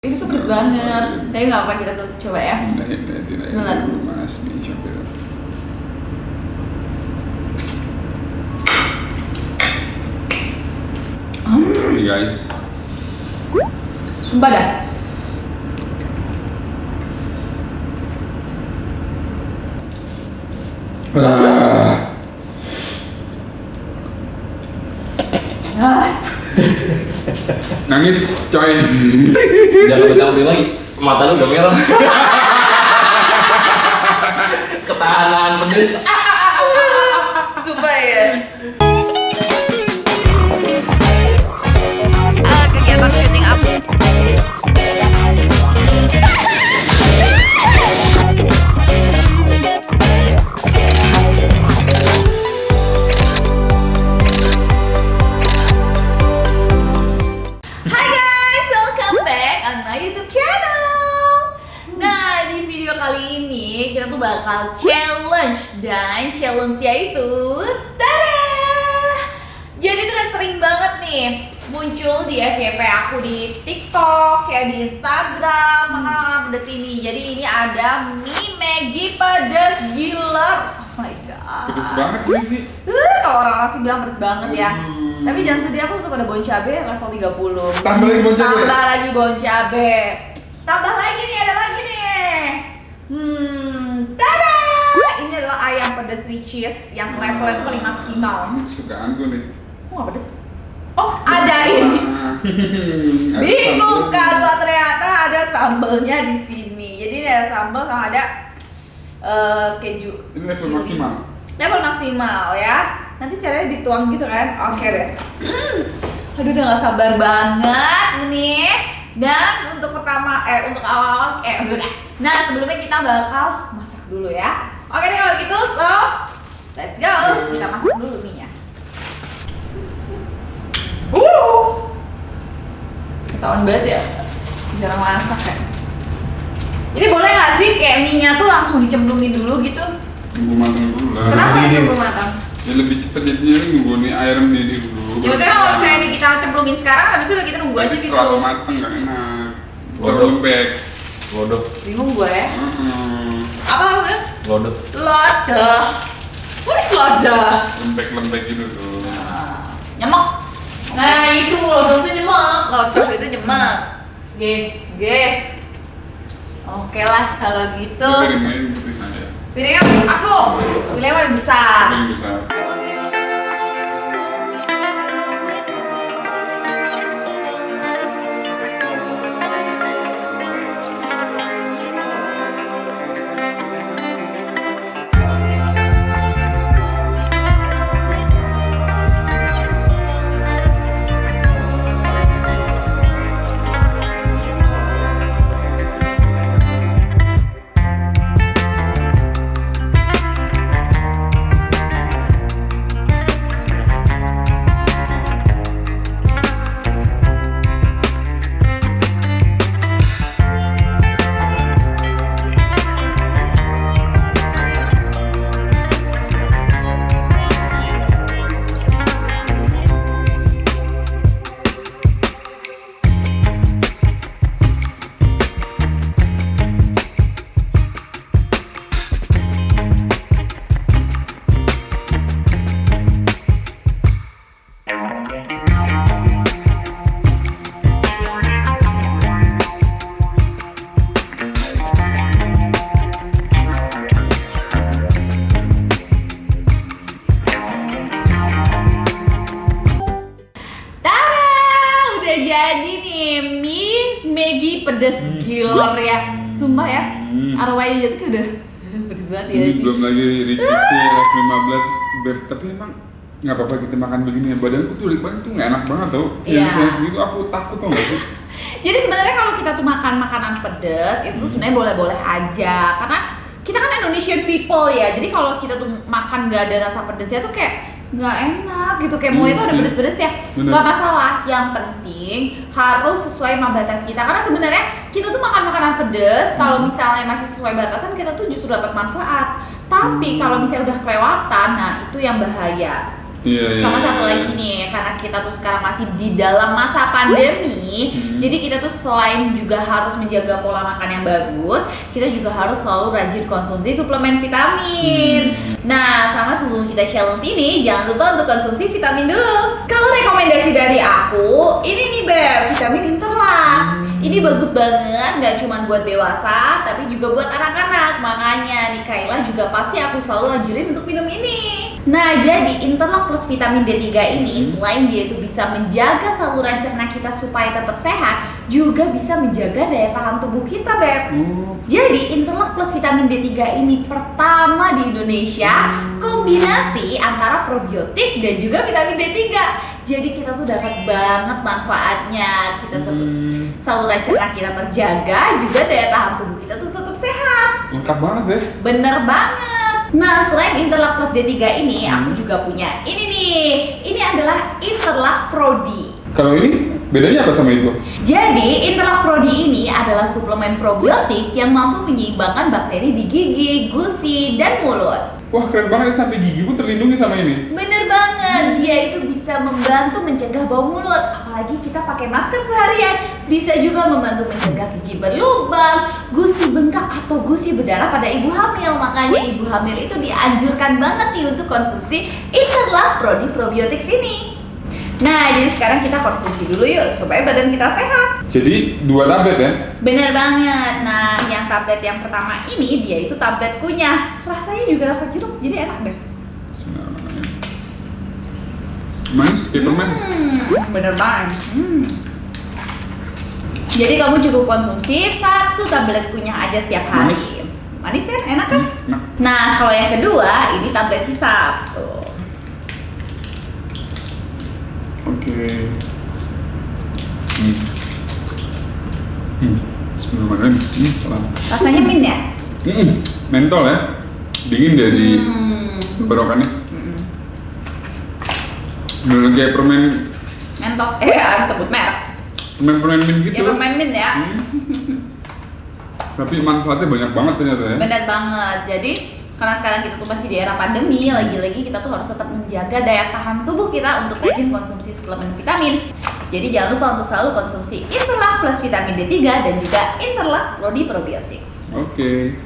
Itu tuh pedes banget. Tapi nggak apa, kita tuh coba ya. Bismillah. Hey guys. Sumpah dah. Nangis, coy. Jangan lebih lagi, mata lu udah merah. Ketahanan pedes. Sumpah ya. Kegiatan syuting apa? Hai guys, welcome back on my YouTube channel. Nah, di video kali ini kita tuh bakal challenge, dan challenge-nya itu tada! Jadi tuh udah sering banget nih muncul di FYP aku di TikTok, ya di Instagram, makanan pedas ini. Jadi ini ada mie Maggi pedas gila. Oh my god. Pedes banget nih sih. Kalau orang sih bilang pedas banget ya. Tapi jangan sedih, aku kepada bon cabe level 30. Tambah lagi bon cabe? Tambah lagi bon cabe. Tambah lagi nih, ada lagi nih. Tada! Ini adalah ayam pedas ricis yang levelnya itu paling maksimal. Kesukaan gue nih. Kok nggak pedas? Oh, ada ini. Bingung kan, Pak, ternyata ada sambelnya di sini. Jadi ini ada sambal sama ada keju. Ini level chili. maksimal. Level maksimal ya. Nanti caranya dituang gitu kan? Oke deh. Aduh, udah gak sabar banget nih. Dan untuk untuk awal-awal udah. Nah, sebelumnya kita bakal masak dulu ya. Oke deh kalau gitu, so let's go. Kita masak dulu mie-nya. Ketahuan banget ya, jarang masak ya. Jadi boleh gak sih kayak mie-nya tuh langsung dicemplungin dulu gitu? Tunggu matang dulu lah. Kenapa harus tunggu matang? Ya lebih cepet jadinya nunggu nih air mendidih dulu. Ya maksudnya kalau misalnya ini kita cemplungin sekarang, habis itu udah kita nunggu aja gitu. Kalau matang gak enak. Waduh. Lembek. Lodok, Bingung gue ya. Apa maksudnya? lodok. Lodah. What is lodah? Lembek-lembek gitu tuh. Nyemek. Nah itu lodah tuh nyemek. Lodah itu nyemek. G. Oke lah kalau gitu. Piring-piring putih aja. Piringnya, aduh, piringnya paling besar. Piring besar. Jadi nih mie Maggi pedas giler ya. Sumpah ya, arwahnya aja tuh udah pedas banget ya Ini sih. belum lagi ricisnya level 15. Tapi emang nggak apa-apa kita makan begini ya. Badanku tuh kemarin tuh nggak enak banget tau. Iya. Yang saya segitu aku takut tau nggak sih? Jadi sebenarnya kalau kita tuh makan makanan pedas itu tuh sebenarnya boleh-boleh aja, karena kita kan Indonesian people ya. Jadi kalau kita tuh makan nggak ada rasa pedasnya tuh kayak nggak enak gitu, kayak mau itu ada pedes-pedes ya. Bener. Nggak masalah, yang penting harus sesuai sama batas kita, karena sebenarnya kita tuh makan makanan pedes kalau misalnya masih sesuai batasan kita tuh justru dapat manfaat. Tapi kalau misalnya udah kelewatan, nah itu yang bahaya. Iya, iya. Sama satu lagi nih, karena kita tuh sekarang masih di dalam masa pandemi, jadi kita tuh selain juga harus menjaga pola makan yang bagus, kita juga harus selalu rajin konsumsi suplemen vitamin. Nah, sama sebelum kita challenge ini, jangan lupa untuk konsumsi vitamin dulu. Kalau rekomendasi dari aku, ini nih Beb, vitamin Interlak. Ini bagus banget, nggak cuma buat dewasa, tapi juga buat anak-anak. Makanya nih Kayla juga pasti aku selalu anjurin untuk minum ini. Nah, jadi Interlak plus vitamin D3 ini selain dia itu bisa menjaga saluran cerna kita supaya tetap sehat, juga bisa menjaga daya tahan tubuh kita, Beb. Jadi Interlak plus vitamin D3 ini pertama di Indonesia kombinasi antara probiotik dan juga vitamin D3. Jadi kita tuh dapat banget manfaatnya. Kita tetap saluran cerna kita terjaga, juga daya tahan tubuh kita tuh tetap sehat. Lengkap banget ya. Bener banget. Nah, selain Interlak plus D3 ini, aku juga punya ini nih. Ini adalah Interlak Prodi. Kalau ini bedanya apa sama itu? Jadi, Interlak Prodi ini adalah suplemen probiotik yang mampu menyeimbangkan bakteri di gigi, gusi, dan mulut. Wah, keren banget, sampai gigi pun terlindungi sama ini. Bener banget, dia itu bisa membantu mencegah bau mulut. Apalagi kita pakai masker seharian, bisa juga membantu mencegah gigi berlubang, gusi bengkak atau gusi berdarah pada ibu hamil. Makanya ibu hamil itu dianjurkan banget nih untuk konsumsi Interlak Prodi Probiotics ini. Nah, jadi sekarang kita konsumsi dulu yuk supaya badan kita sehat. Jadi 2 tablet ya? Bener banget. Nah, yang tablet yang pertama ini dia itu tablet kunyah. Rasanya juga rasa jeruk, jadi enak deh. Bismillahirrahmanirrahim. Manis kayak permen. Bener banget. Jadi kamu cukup konsumsi 1 tablet kunyah aja setiap hari. Manis ya? Enak kan? Enak. Nah, kalau yang kedua ini tablet hisap. Tuh. Oke. Bismillahirrahmanirrahim. Salam. Rasanya mint ya? Mentol ya. Dingin deh di tenggorokannya. Bener kayak permen Mentos, sebut merek. permen mint gitu. Ya permen mint ya. Tapi manfaatnya banyak banget ternyata ya. Benar banget. Jadi karena sekarang kita tuh masih di era pandemi, lagi-lagi kita tuh harus tetap menjaga daya tahan tubuh kita untuk rajin konsumsi suplemen vitamin. Jadi jangan lupa untuk selalu konsumsi Interlak plus vitamin D3 dan juga Interlak Prodi Probiotics. Oke.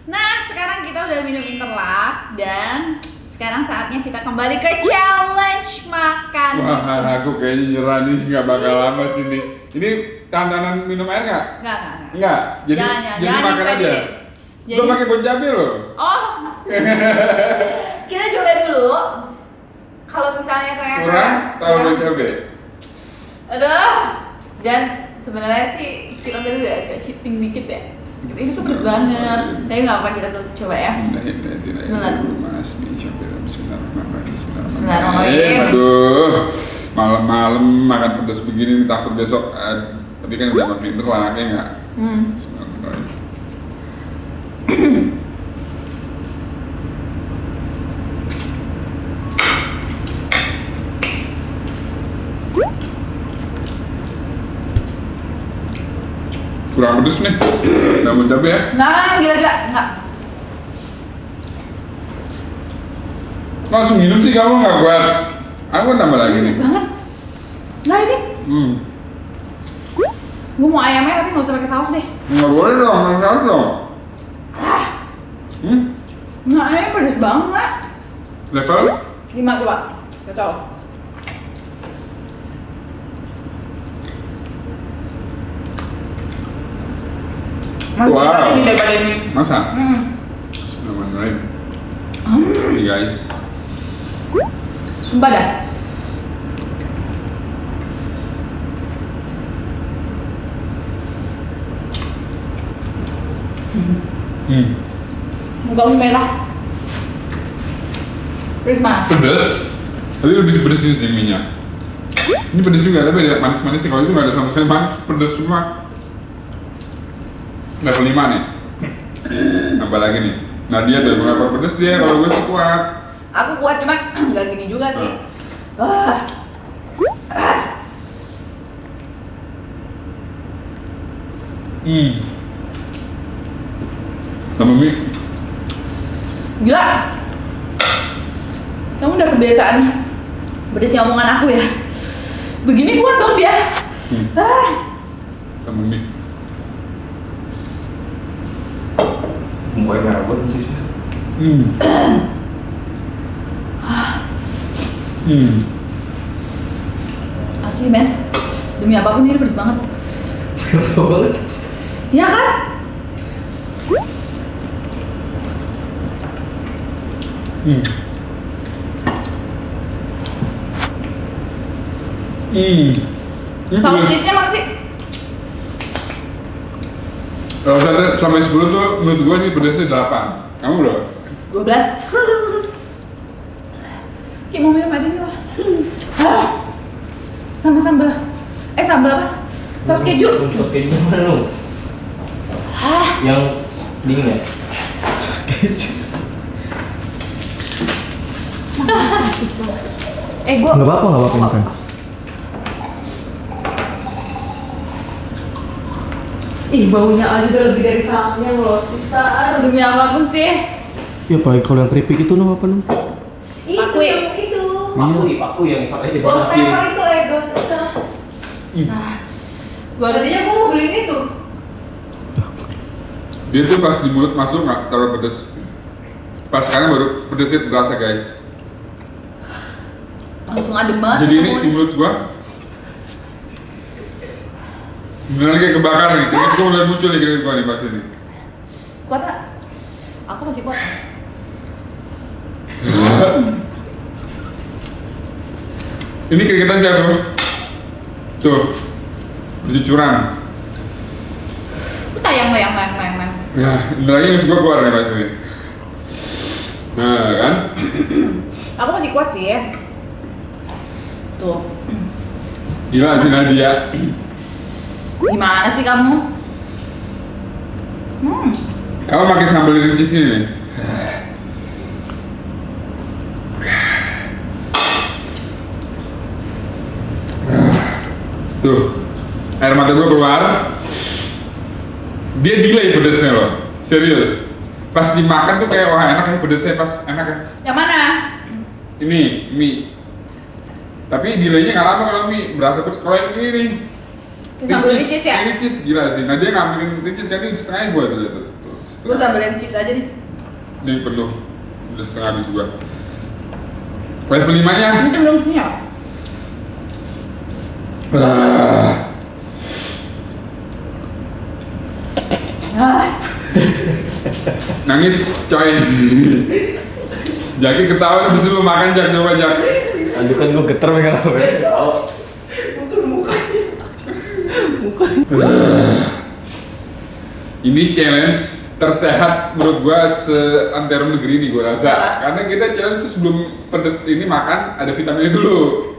Nah, sekarang kita udah minum Interlak dan sekarang saatnya kita kembali ke challenge makan. Wah, aku kayaknya nyerah nih, nggak bakal lama sih nih. Ini tantangan minum air nggak? Enggak. Nggak. Jadi Jangan makan aja. Jadi, Belum pakai bon cabe loh. oh, kita coba dulu. Kalau misalnya ternyata Kurang tahu bon cabe. Aduh, dan sebenarnya sih kita tadi udah agak cheating dikit ya. Ini tuh pedes banget. Tapi nggak apa, kita tuh coba ya. Bismillahirrahmanirrahim. Aduh, malam-malam makan pedas begini takut besok. Tapi kan udah makin Interlak ya nggak? Bismillahirrahmanirrahim. Kurang pedes nih, nggak mau cabai ya? Nah, gila-gila, nggak. Langsung minum sih kamu nggak kuat. Aku tambah lagi nih. Pedes banget. Nah ini, gue mau ayamnya tapi nggak usah pakai saus deh. Nggak boleh dong, nggak saus dong. Nah, ayamnya pedes banget. Level? 5 coba, cocok. Wow. Ini daripada ini. Masa? Bismillahirrahmanirrahim. Ini guys. Sumpah dah. Muka merah. Pedes mana? Pedas. Tapi lebih pedas ini sih minyak. Ini pedas juga, tapi ada manis-manis sih. Kalau itu nggak ada sama sekali manis, pedas semua. Level 5 nih. Nambah lagi nih. Nah dia tuh berapa pedas dia, kalau gue sih kuat. Aku kuat cuma nggak gini juga sih. Sama mie. Gila. Kamu udah kebiasaan Pedesnya omongan aku ya. Begini kuat dong dia. Temen nih. Mukanya merah banget sih. Asli men. Demi apapun ini pedes banget. Ya kan? Saus cheese-nya makasih. Kalau sampai 10 tuh menurut gua ini pedasnya 8. Kamu berapa? 12. Ki mau minum air ini lah. Sama sambal. Sambal apa? Saus keju. Saus kejunya mana lu? Yang dingin ya? Saus keju. Gua Nggak apa-apa makan. Ih, baunya aja udah lebih dari samnya loh, susah. Demi apapun sih. Ya apalagi kalau yang keripik itu nama apa namanya? Pakui. Paku yang pakai di Ghost bawah pepper itu ghost itu. Gua Biasanya gua mau beliin itu. Dia tuh pas di mulut masuk nggak terlalu pedes. Pas sekarang baru pedesnya berasa guys. langsung adem banget. Jadi ini di mulut gua beneran kayak kebakar nih. Kayaknya gua mulai muncul nih kira-kira gua nih pas ini. Kuat gak? Aku masih kuat. Ini keringetan siapa? Tuh, bercucuran. Tayang. Nah, bentar lagi musuh gua keluar nih pas ini. Nah, kan? Aku masih kuat sih ya. Tuh. Gila sih Nadia. Gimana sih kamu? Kamu pakai sambal ricis ini nih. Tuh, air mata gua keluar. Dia delay pedesnya loh, serius. Pas dimakan tuh kayak wah enak ya pedesnya, pas enak ya. Yang mana? Ini mie. Tapi delaynya nggak lama kalau mie berasa pedes. Kalau yang ini nih, Sambal ricis ya? Ricis gila sih. Nah dia ngambilin ricis kan ini setengah gua tuh. Gue sambal yang cheese aja nih. Ini penuh, udah setengah habis gua. Level 5-nya. Ini kan belum siap. Nangis coy. Jaki ketawa habis lu makan Jak, coba Jak. Aduh kan gue geter pengen apa ya? Ini challenge tersehat menurut gua seantero negeri nih gua rasa. Karena kita challenge tuh sebelum pedes ini makan ada vitaminnya dulu.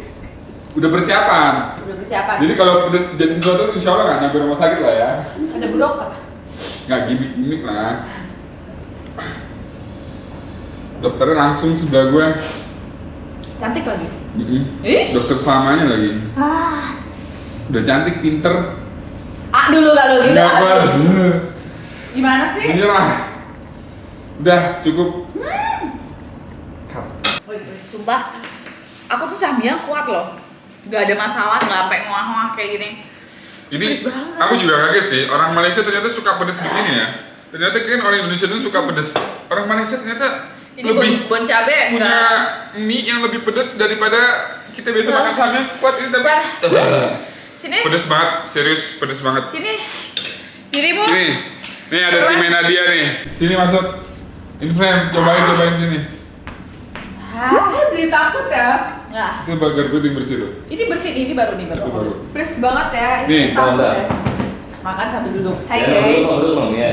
Udah persiapan. Udah persiapan. Jadi kalau pedes jadi sesuatu insya Allah nggak nyampe rumah sakit lah ya. Ada bu dokter. Nggak gimmick lah. Dokternya langsung sebelah gue. Cantik lagi. Ish. Dokter selamanya lagi. Udah cantik, pinter. Dulu kalau gitu. Nggak kuat. Gimana sih? Menyerah. Udah cukup. Sumpah, aku tuh sambilan kuat loh. Gak ada masalah, gak sampai nguah-nguah kayak gini. Ini Pedes banget. aku juga kaget sih. Orang Malaysia ternyata suka pedes begini ya. Ternyata kirain orang Indonesia itu suka pedes. Orang Malaysia ternyata Ini lebih bon cabe punya enggak. mie yang lebih pedes daripada kita biasa makan samnya. Kuat ini tapi. Sini. Pedes banget, serius pedes banget. Sini. Dirimu. Sini. Nih ada tim Nadia nih. Sini masuk. Ini frame, cobain sini. Jadi takut ya. Enggak. Itu burger gue yang bersih tuh. Ini bersih nih, ini baru nih Itu baru. Fresh banget ya. Nih, Ini takut Bangga. ya. Makan sambil duduk. Hai guys. Ya.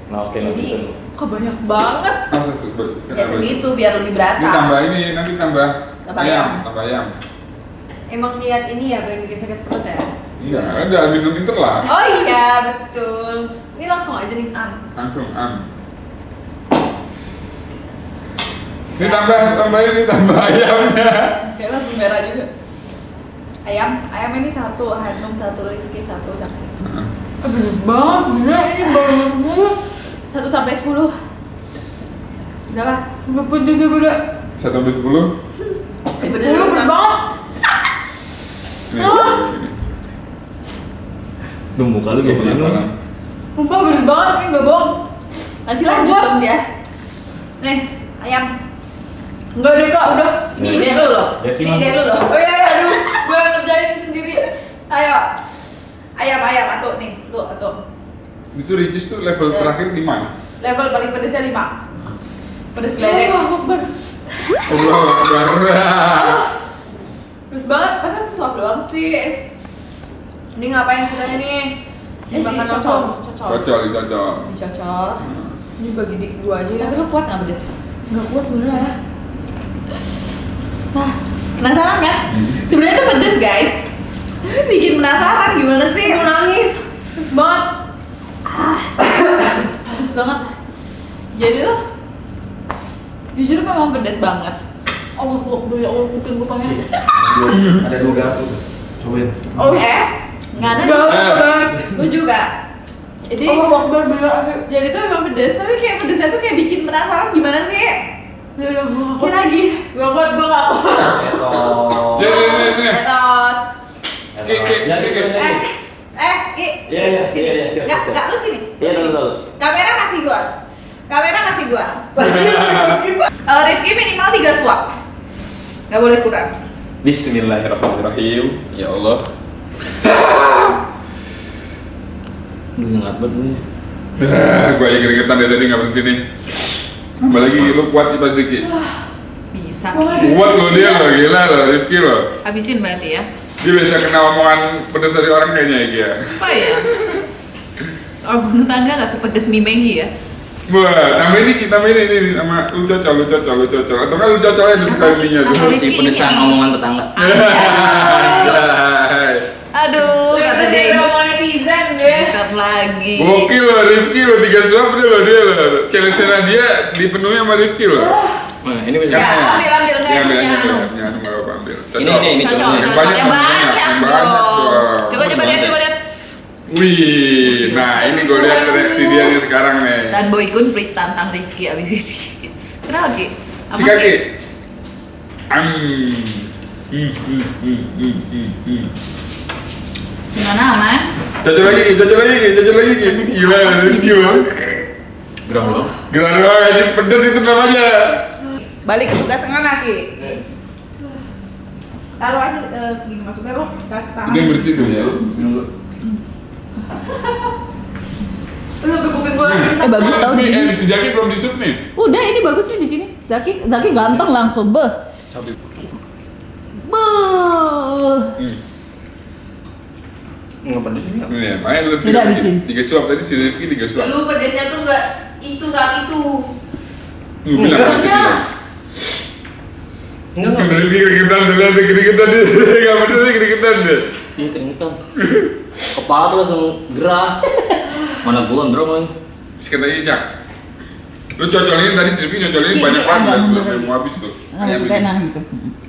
Nah oke Jadi, gitu. Kok banyak banget. Masa sebut? ya segitu biar lebih berasa. Ini tambah ini, nanti tambah Tambah ayam. Tambah ayam. Emang niat ini ya pengen bikin sakit perut ya? Enggak, ada minum pinter lah. Oh iya betul. Ini langsung aja nih. Langsung Ini tambah ayamnya. Kayak langsung merah juga. Ayam ini satu, Hanum satu, Rifki satu, Cakri. Pedes banget, bener ini banget. 1 sampai 10. Berapa? Berapa juga beda? 1 sampai 10. Pedes Pedes banget. Nih, Duh, muka lu gak penasaran. pernah. Sumpah pedes banget, ini nggak bohong. Masih lanjut dong dia. Nih, ayam. Enggak deh kak, udah. Ini ide lu loh. Ya, Ini gimana? ide lu loh. Oh iya, iya, aduh, gue ngerjain sendiri. Ayo. Ayam atuh nih, lu atuh. Itu Ricis tuh level terakhir di mana? Level paling pedesnya 5. Pedes geledek. Allah Akbar. Pedes banget, masa suap doang sih? Ini ngapain ceritanya nih? Ini Makan cocol. Cocok, dicocok. Dicocol. Ini bagi di dua aja ya. Tapi lu kuat nggak pedes? Nggak kuat sebenarnya. Nah, penasaran kan? Sebenarnya itu pedes guys. Tapi bikin penasaran gimana sih? Mau nangis. Pedes banget. Pedes banget. Jadi tuh jujur memang pedes banget. Allah, ya Allah, kuping gue pengen. Ada 2 garpu tuh. Cobain. Oh nggak ada. Gue juga. Jadi jadi tuh memang pedes, tapi kayak pedesnya tuh kayak bikin penasaran gimana sih? Ya udah gue nggak Kayak lagi. Gak kuat, gue nggak kuat. Sini. Tetot. Ya, Ki. Ki, Iya, iya, sini. iya, iya, siap, Nggak, siap. nggak, lu sini. Iya, Lu sini. tahu. Kamera kasih gua. Rifki minimal 3 suap. Nggak boleh kurang. Bismillahirrahmanirrahim. Ya Allah. Duh, nyengat banget gue. Gue aja keringetan dari tadi nggak berhenti nih. Tambah lagi lu kuat sih pasti Ki. Bisa. Kuat lo dia lo, gila lo, Rifki lo. Habisin berarti ya. Dia biasa kena omongan pedas dari orang kayaknya ya Ki ya. Apa ya? Orang rumah tangga nggak sepedes mie Maggi ya? Wah, tambahin ini sama lu cocol. Atau kan lu cocolnya di sekalinya tuh. Apa Si pedesan ini? omongan tetangga. Aduh, kata dia ini mau netizen deh. dekat lagi. Gokil lo, Rifki lo, 3 suap dia lo. Challenge-nya dia dipenuhi sama Rifki lo. Nah, ini bisa. Ya, ambil enggak Ya, ambil punya aja, anu. punya anu nggak apa-apa, ambil. Ini Cocok, yang cocok. banyak, Yang banyak yang banyak dong. dong. Coba lihat. Wih, nah ini gue lihat reaksi dia nih sekarang nih. Dan Boy Kun please tantang Rifki abis ini. Kenapa Ki? Aman, Sikat Ki. Gimana aman? Cocok lagi Ki. Gila, Rifki lo. Gerah lo. Gerah doang aja, pedes itu namanya. Balik ke tugas enggak Ki? Taruh aja gini masuknya lu tangan. Udah yang bersih tuh ya. Lu ke kuping gue. Bagus tau di sini. Si Jaki belum disup nih. Udah ini bagus nih di sini. Zaki ganteng langsung beh. Beuh. Nggak pedes ini. Nih, main lu Sudah habisin. 3 suap tadi si Rifki 3 suap. Lu pedesnya tuh nggak itu saat itu. Lu bilang Enggak. masih bilang. Enggak. Rifki keringetan, terlihat keringetan dia. Gak bener nih keringetan deh. Ini keringetan. Kepala tuh langsung gerah. Mana gua ndrong lagi. Sikat aja Jak. Lu cocolin tadi si Rifki cocolin Ki, banyak Ki, agak banget. mundur Belum lagi. mau habis tuh. Nggak suka nah gitu.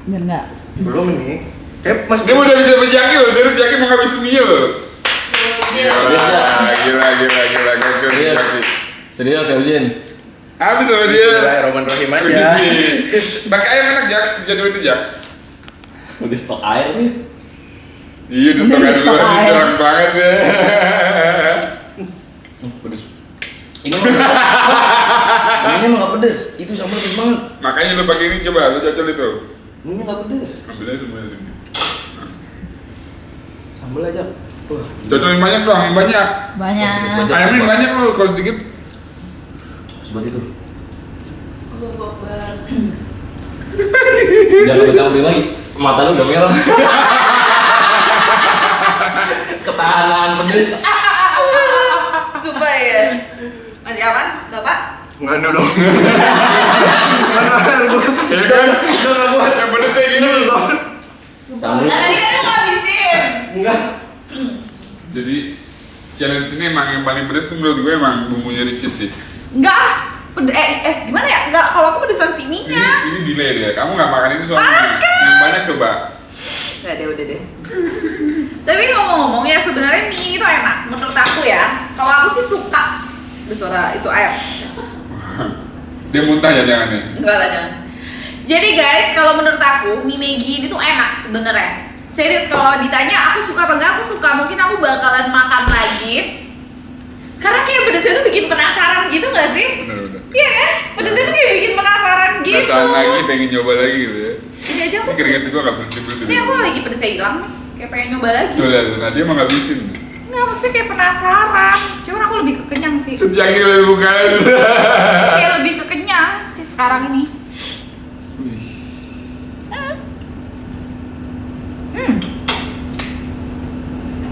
Biar enggak. Belum ini. Kayak Mas Dia udah bisa sama Jaki loh, serius Jaki mau ngabisin mie loh. Serius, Jak. Gila, gokil si Serius. Jaki. Serius ya Uzin. Habis sama dia. Bismillahirrahmanirrahim aja. Pakai ayam enak Jak, cocolin itu Jak. Udah stok air nih. Iya, di Udah stok di air stok dulu, air. jarang banget ya. Pedes. Ini mah ini mah nggak pedes. Itu sambal pedes banget. Makanya lu pakai ini coba, lu cocol itu. Ini nggak pedes. Ambil aja semuanya sini. Sambal aja. Wah. Cocolin banyak dong, yang banyak. Banyak. Ayamnya banyak loh, kalau sedikit. Seperti itu. Jangan pegang lagi. Mata lu udah merah. Ketahanan pedes. Sumpah ya. Masih aman, Bapak? Enggak dong. Ya kan? Yang bener kayak gini. Sambal. Nah, tadi kan mau habisin. Enggak. Jadi challenge ini emang yang paling pedes tuh menurut gue emang bumbunya Ricis sih. Enggak. Gimana ya? Enggak, kalau aku pedesan sininya. Ini delay dia. Kamu nggak makan ini soalnya. Yang banyak coba. Udah deh. Tapi ngomong-ngomong ya sebenarnya mie ini tuh enak menurut aku ya. Kalau aku sih suka. Ada suara itu ayam. Dia muntah ya jangan nih. Enggak lah jangan. Jadi guys, kalau menurut aku mie Maggi ini tuh enak sebenarnya. Serius, kalau ditanya aku suka apa enggak, aku suka. Mungkin aku bakalan makan lagi. Karena kayak pedesnya tuh bikin penasaran gitu gak sih? Bener-bener. Iya kan? Pedesnya tuh kayak bikin penasaran gitu. Penasaran lagi, pengen nyoba lagi gitu ya. Ini aja aku Keringet pedes. gue gak berhenti-berhenti. Ini aku lagi pedesnya hilang nih. Kayak pengen nyoba lagi. Tuh lihat, nah dia emang ngabisin. Enggak, maksudnya kayak penasaran. Cuman aku lebih kekenyang sih. Sejak gila bukan. Kayak lebih kekenyang sih sekarang ini.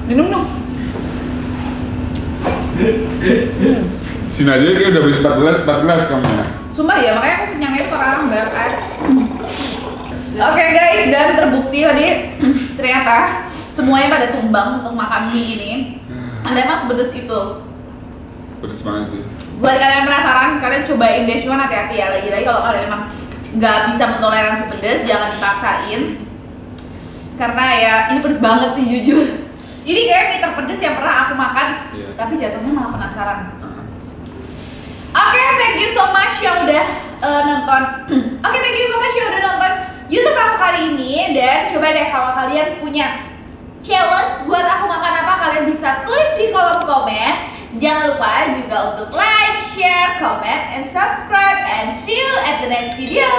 Minum dong. Si Nadia kayak udah habis 14 kamu ya. Sumpah ya, makanya aku kenyangnya itu karena banyak air. Oke guys, dan terbukti tadi ternyata semuanya pada tumbang untuk makan mie ini. Ada emang sepedes itu. Pedes banget sih. Buat kalian yang penasaran, kalian cobain deh, cuman hati-hati ya. Lagi-lagi kalau kalian emang nggak bisa mentoleransi pedes, jangan dipaksain. Karena ya ini pedes banget sih jujur. Ini kayak mie terpedes yang pernah aku makan, Iya. tapi jatuhnya malah penasaran. Oke, thank you so much yang udah nonton. Oke, thank you so much yang udah nonton YouTube aku kali ini. Dan coba deh kalau kalian punya challenge buat aku makan apa, kalian bisa tulis di kolom komen. Jangan lupa juga untuk like, share, comment, and subscribe. And see you at the next video.